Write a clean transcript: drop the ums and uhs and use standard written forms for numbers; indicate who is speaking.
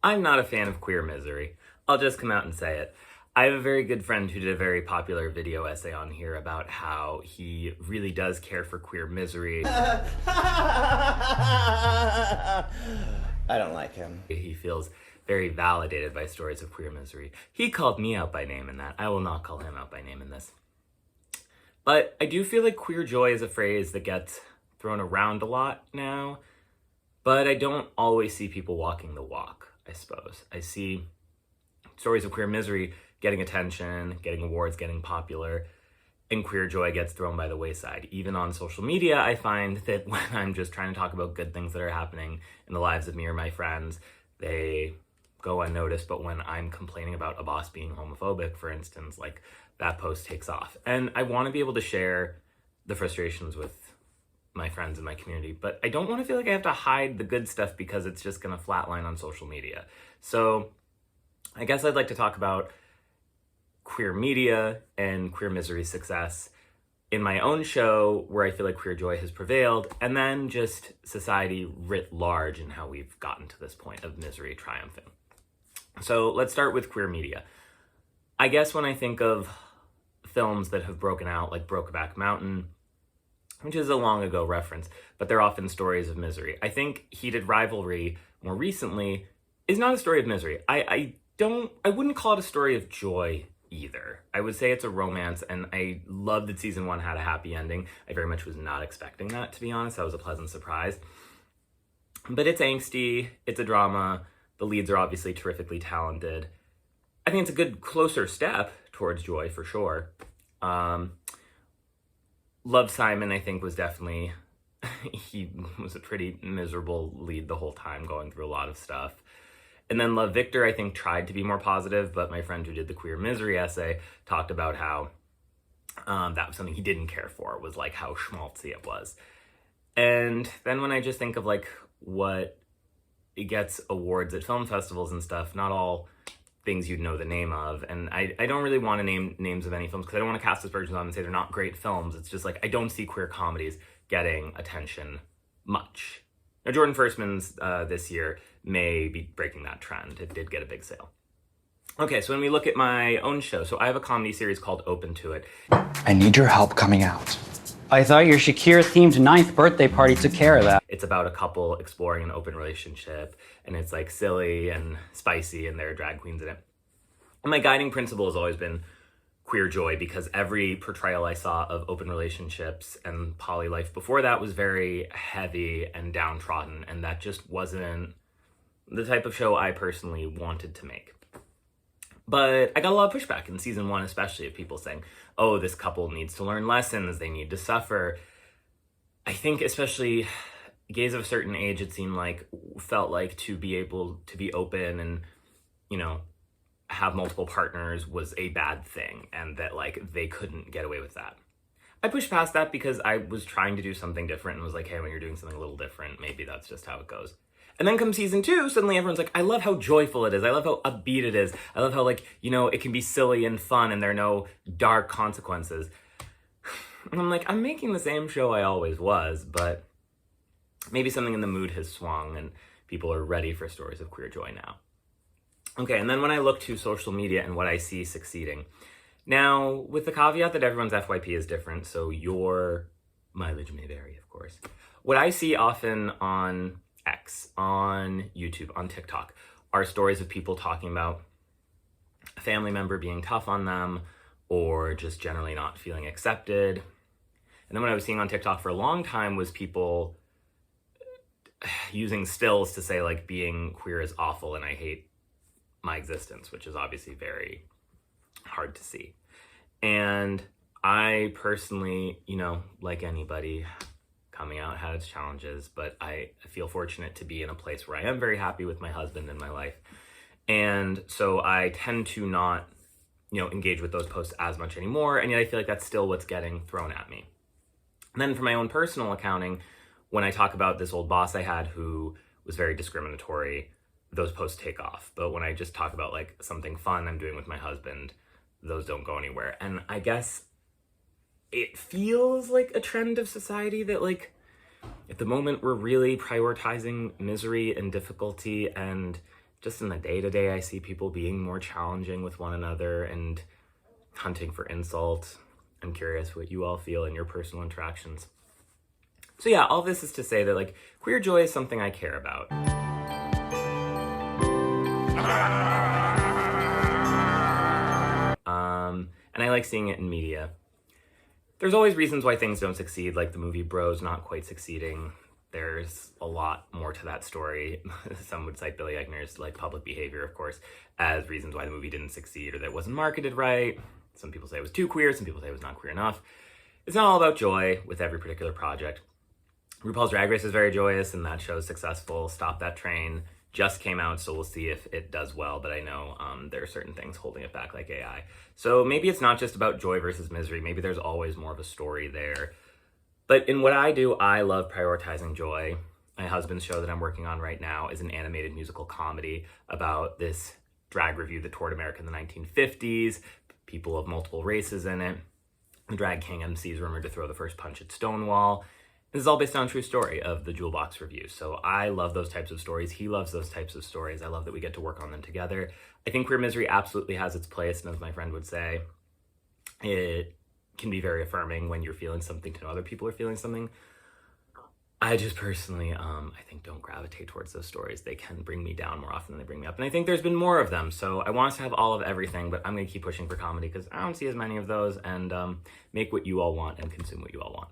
Speaker 1: I'm not a fan of queer misery. I'll just come out and say it. I have a very good friend who did a very popular video essay on here about how he really does care for queer misery.
Speaker 2: I don't like him.
Speaker 1: He feels very validated by stories of queer misery. He called me out by name in that. I will not call him out by name in this. But I do feel like queer joy is a phrase that gets thrown around a lot now, but I don't always see people walking the walk, I suppose. I see stories of queer misery getting attention, getting awards, getting popular, and queer joy gets thrown by the wayside. Even on social media, I find that when I'm just trying to talk about good things that are happening in the lives of me or my friends, they go unnoticed. But when I'm complaining about a boss being homophobic, for instance, like that post takes off. And I want to be able to share the frustrations with my friends in my community, but I don't want to feel like I have to hide the good stuff because it's just going to flatline on social media. So I guess I'd like to talk about queer media and queer misery success in my own show where I feel like queer joy has prevailed, and then just society writ large and how we've gotten to this point of misery triumphing. So let's start with queer media. I guess when I think of films that have broken out, like Brokeback Mountain, which is a long ago reference, but they're often stories of misery. I think Heated Rivalry, more recently, is not a story of misery. I wouldn't call it a story of joy either. I would say it's a romance, and I love that season 1 had a happy ending. I very much was not expecting that, to be honest. That was a pleasant surprise. But it's angsty, it's a drama, the leads are obviously terrifically talented. I think it's a good closer step towards joy, for sure. Love Simon, I think, was definitely, he was a pretty miserable lead the whole time, going through a lot of stuff. And then Love Victor, I think, tried to be more positive, but my friend who did the queer misery essay talked about how that was something he didn't care for, was like how schmaltzy it was. And then when I just think of like what it gets awards at film festivals and stuff, not all things you'd know the name of. And I don't really want to name names of any films because I don't want to cast aspersions on them and say they're not great films. It's just like I don't see queer comedies getting attention much. Now, Jordan Firstman's this year may be breaking that trend. It did get a big sale. Okay, so when we look at my own show, so I have a comedy series called Open to It.
Speaker 3: I need your help coming out.
Speaker 4: I thought your Shakira-themed 9th birthday party took care of that.
Speaker 1: It's about a couple exploring an open relationship, and it's like silly and spicy, and there are drag queens in it. And my guiding principle has always been queer joy, because every portrayal I saw of open relationships and poly life before that was very heavy and downtrodden, and that just wasn't the type of show I personally wanted to make. But I got a lot of pushback in season 1, especially of people saying, oh, this couple needs to learn lessons, they need to suffer. I think especially gays of a certain age, it seemed like, felt like to be able to be open and, you know, have multiple partners was a bad thing, and that like they couldn't get away with that. I pushed past that because I was trying to do something different and was like, hey, when you're doing something a little different, maybe that's just how it goes. And then comes season 2, suddenly everyone's like, I love how joyful it is. I love how upbeat it is. I love how, like, you know, it can be silly and fun and there are no dark consequences. And I'm like, I'm making the same show I always was, but maybe something in the mood has swung and people are ready for stories of queer joy now. Okay, and then when I look to social media and what I see succeeding, now with the caveat that everyone's FYP is different, so your mileage may vary, of course. What I see often on X, on YouTube, on TikTok, are stories of people talking about a family member being tough on them or just generally not feeling accepted. And then what I was seeing on TikTok for a long time was people using stills to say like being queer is awful and I hate my existence, which is obviously very hard to see. And I personally, you know, like anybody, coming out had its challenges, but I feel fortunate to be in a place where I am very happy with my husband in my life. And so I tend to not, you know, engage with those posts as much anymore. And yet I feel like that's still what's getting thrown at me. And then for my own personal accounting, when I talk about this old boss I had who was very discriminatory, those posts take off. But when I just talk about like something fun I'm doing with my husband, those don't go anywhere. And I guess it feels like a trend of society that like at the moment we're really prioritizing misery and difficulty and just in the day-to-day, I see people being more challenging with one another and hunting for insult. I'm curious what you all feel in your personal interactions. So yeah, all this is to say that like queer joy is something I care about. And I like seeing it in media. There's always reasons why things don't succeed, like the movie Bros not quite succeeding. There's a lot more to that story. Some would cite Billy Eichner's like public behavior, of course, as reasons why the movie didn't succeed or that it wasn't marketed right. Some people say it was too queer, some people say it was not queer enough. It's not all about joy with every particular project. RuPaul's Drag Race is very joyous and that show's successful. Stop That Train just came out, so we'll see if it does well, but I know there are certain things holding it back like AI. So maybe it's not just about joy versus misery. Maybe there's always more of a story there. But in what I do, I love prioritizing joy. My husband's show that I'm working on right now is an animated musical comedy about this drag review that toured America in the 1950s, people of multiple races in it. The drag king MC is rumored to throw the first punch at Stonewall. This is all based on a true story of the Jewel Box Review. So I love those types of stories. He loves those types of stories. I love that we get to work on them together. I think queer misery absolutely has its place. And as my friend would say, it can be very affirming when you're feeling something to know other people are feeling something. I just personally, I think don't gravitate towards those stories. They can bring me down more often than they bring me up. And I think there's been more of them. So I want us to have all of everything, but I'm going to keep pushing for comedy because I don't see as many of those, and make what you all want and consume what you all want.